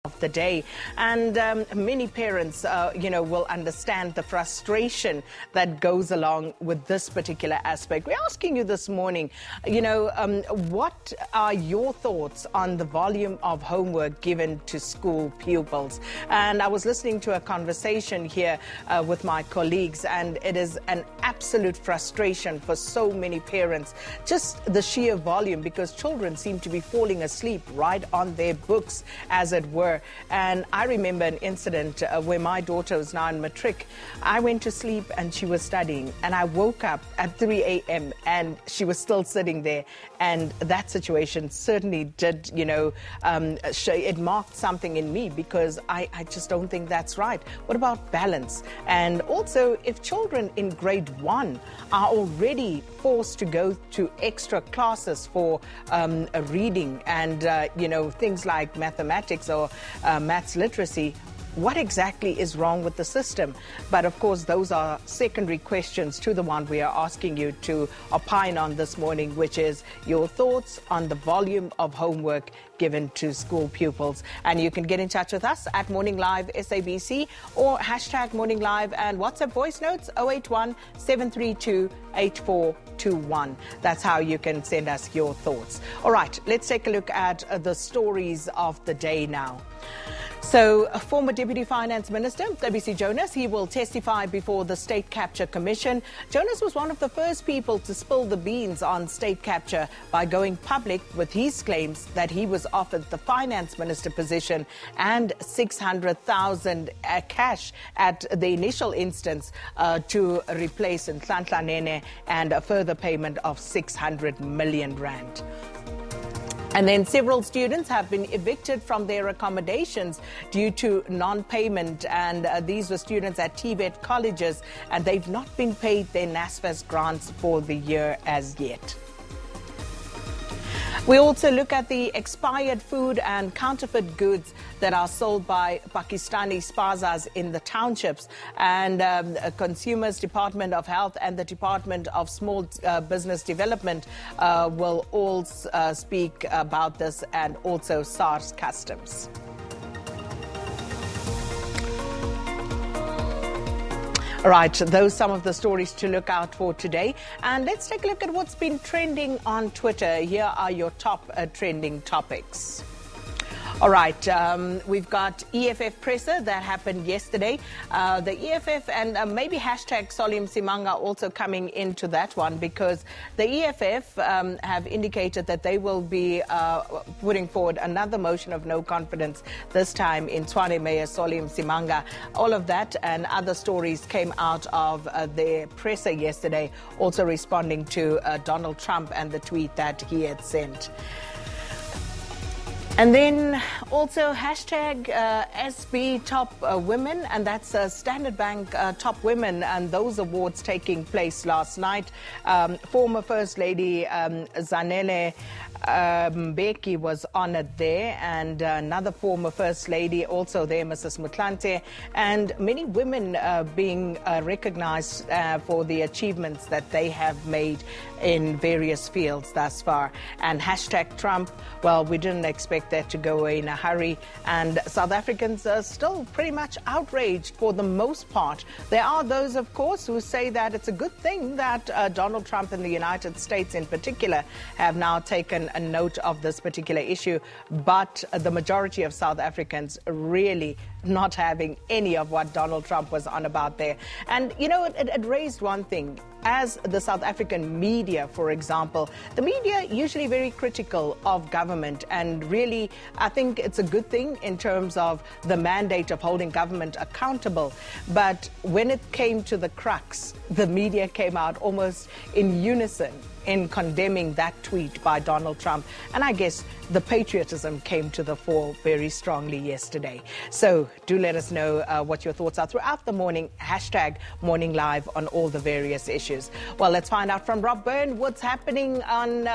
Of the day, and many parents will understand the frustration that goes along with this particular aspect. We're asking you this morning, what are your thoughts on the volume of homework given to school pupils? And I was listening to a conversation here with my colleagues, and it is an absolute frustration for so many parents, just the sheer volume, because children seem to be falling asleep right on their books, as it were. And I remember an incident where my daughter was now in matric. I went to sleep and she was studying, and I woke up at 3 a.m. and she was still sitting there. And that situation certainly did, it marked something in me, because I just don't think that's right. What about balance? And also, if children in grade 1 are already forced to go to extra classes for reading and, things like mathematics or maths literacy, what exactly is wrong with the system? But of course, those are secondary questions to the one we are asking you to opine on this morning, which is your thoughts on the volume of homework given to school pupils. And you can get in touch with us at Morning Live SABC or hashtag Morning Live and WhatsApp voice notes 081 732 8421. That's how you can send us your thoughts. All right, let's take a look at the stories of the day now. So, former Deputy Finance Minister SABC Jonas, he will testify before the State Capture Commission. Jonas was one of the first people to spill the beans on state capture by going public with his claims that he was offered the Finance Minister position and 600,000 cash at the initial instance to replace Nhlanhla Nene, and a further payment of 600 million rand. And then several students have been evicted from their accommodations due to non-payment, and these were students at TVET colleges, and they've not been paid their NSFAS grants for the year as yet. We also look at the expired food and counterfeit goods that are sold by Pakistani spazas in the townships. And Consumers Department of Health and the Department of Small Business Development will all speak about this, and also SARS Customs. All right, those are some of the stories to look out for today. And let's take a look at what's been trending on Twitter. Here are your top trending topics. All right, we've got EFF presser that happened yesterday. The EFF and maybe hashtag Solim Simanga also coming into that one, because the EFF have indicated that they will be putting forward another motion of no confidence, this time in Tshwane Mayor Solim Simanga. All of that and other stories came out of their presser yesterday, also responding to Donald Trump and the tweet that he had sent. And then also hashtag SB Top Women, and that's Standard Bank Top Women, and those awards taking place last night. Former First Lady Zanele Mbeki was honored there, and another former First Lady also there, Mrs. Mutlante, and many women being recognized for the achievements that they have made in various fields thus far. And hashtag Trump, well, we didn't expect that to go away in a hurry, and South Africans are still pretty much outraged for the most part. There are those, of course, who say that it's a good thing that Donald Trump and the United States in particular have now taken a note of this particular issue, but the majority of South Africans really not having any of what Donald Trump was on about there. And, it raised one thing. As the South African media, for example, the media usually very critical of government, and really I think it's a good thing in terms of the mandate of holding government accountable. But when it came to the crux, the media came out almost in unison in condemning that tweet by Donald Trump. And I guess the patriotism came to the fore very strongly yesterday. So do let us know what your thoughts are throughout the morning. Hashtag Morning Live on all the various issues. Well, let's find out from Rob Byrne what's happening on